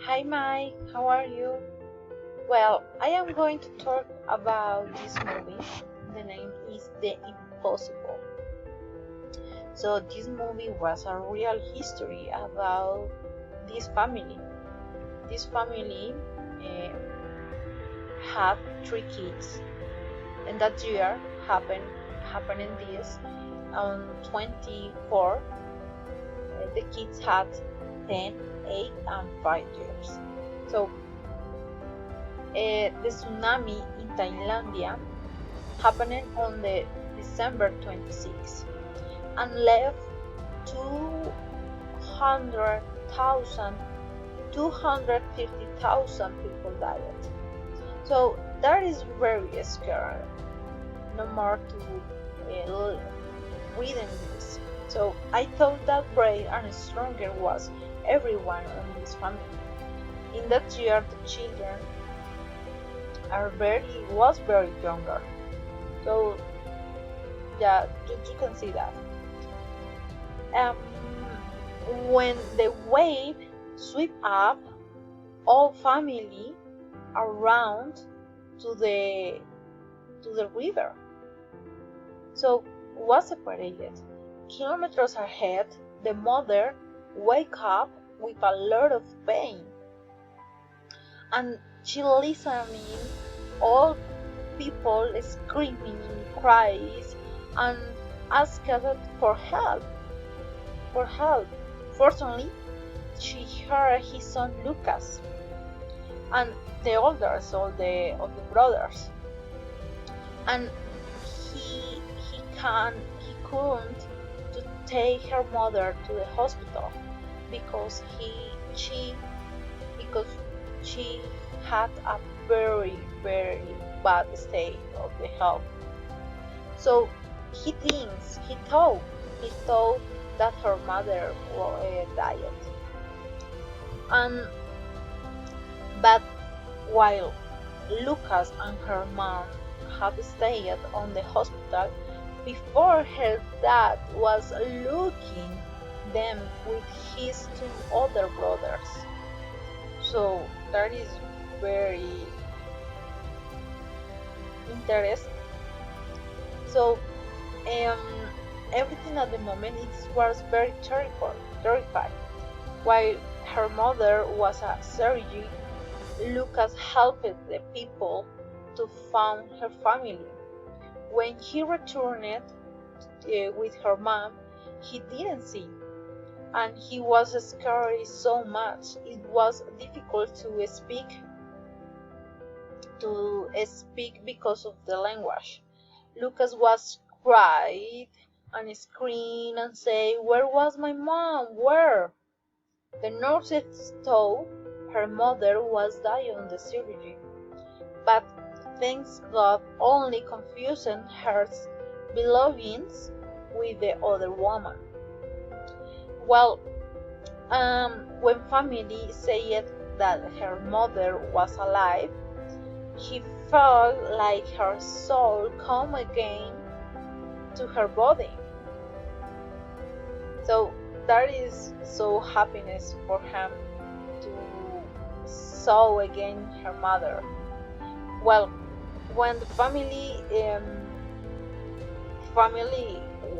Hi Mike, how are you? Well, I am going to talk about this movie. The name is The Impossible. So, this movie was a real history about this family. This family uh, had three kids, and that year happening this on 24. The kids had 10, 8, and 5 years. So, the tsunami in Thailandia happening on the December 26 and left 200,000, 250,000 people died. So that is very scary. No more to reading this. So I thought that brave and stronger was everyone in this family. In that year, the children was very younger. So yeah, you can see that. Um, when the wave sweep up all family around to the river, so was separated. Kilometers ahead, the mother wake up with a lot of pain, and she listening all people screaming, cries, and asking for help. For help. Fortunately, she heard his son Lucas and the oldest of the brothers, and he couldn't to take her mother to the hospital because she because she had a very bad state of the health. So he thought that her mother died, and but while Lucas and her mom had stayed on the hospital before her dad was looking them with his two other brothers. So that is very interesting. So um, everything at the moment it was very terrified. While her mother was a surgeon, Lucas helped the people to find her family. When he returned with her mom, he didn't see, and he was scared so much it was difficult to speak because of the language. Lucas was cried and screamed and say, "Where was my mom? Where?" The nurses thought her mother was dying on the surgery, but thanks God only confusing her belongings with the other woman. Well, when family said that her mother was alive, he felt like her soul come again to her body. So that is so happiness for him to saw again her mother. Well, when the family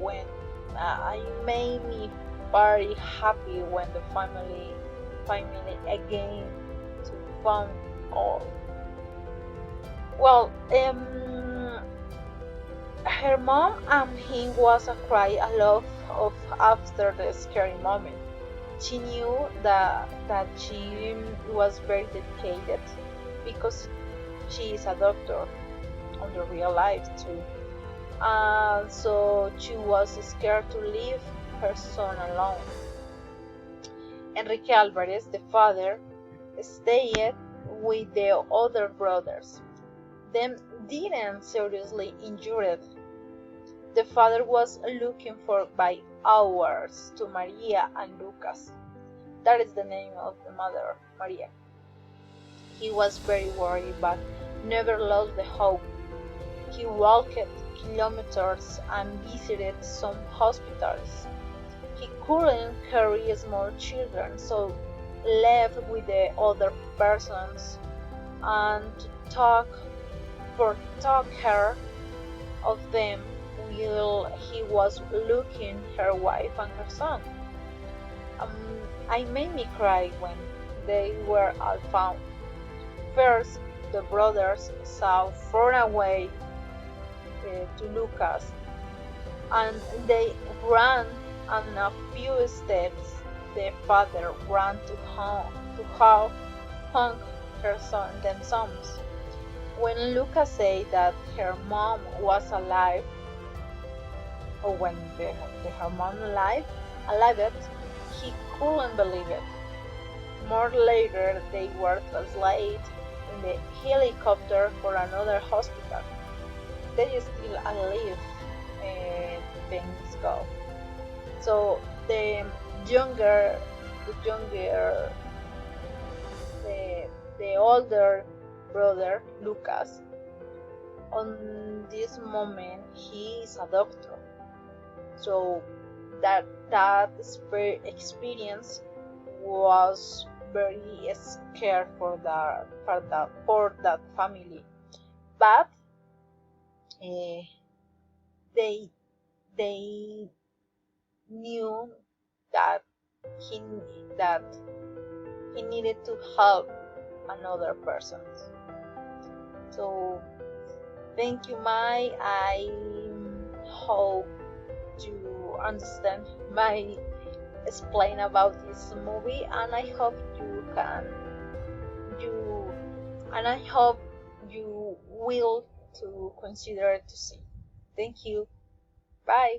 when I made me very happy when the family again to found all. Well, her mom and him was a cry a lot of after the scary moment. She knew that she was very dedicated because she is a doctor on the real life too. So she was scared to leave her son alone. Enrique Alvarez, the father, stayed with the other brothers. Them didn't seriously injured. The father was looking for by hours to Maria and Lucas. That is the name of the mother, Maria. He was very worried but never lost the hope. He walked kilometers and visited some hospitals. He couldn't carry small children, so left with the other persons and talk her of them while he was looking her wife and her son. Um, I made me cry when they were all found. First, the brothers saw far away to Lucas, and they ran, and a few steps the father ran to hung her son themselves. When Lucas said that her mom was alive, or when her mom alive, he couldn't believe it. More later, they were translated in the helicopter for another hospital. They still alive, things go. So younger, the younger, the, the older brother Lucas, on this moment he is a doctor. So that experience was very scared for that family, but uh, they they knew that he that he needed to help another person. So thank you, Mai. I hope you understand my explain about this movie, and I hope you and I hope you will to consider to see. Thank you. Bye.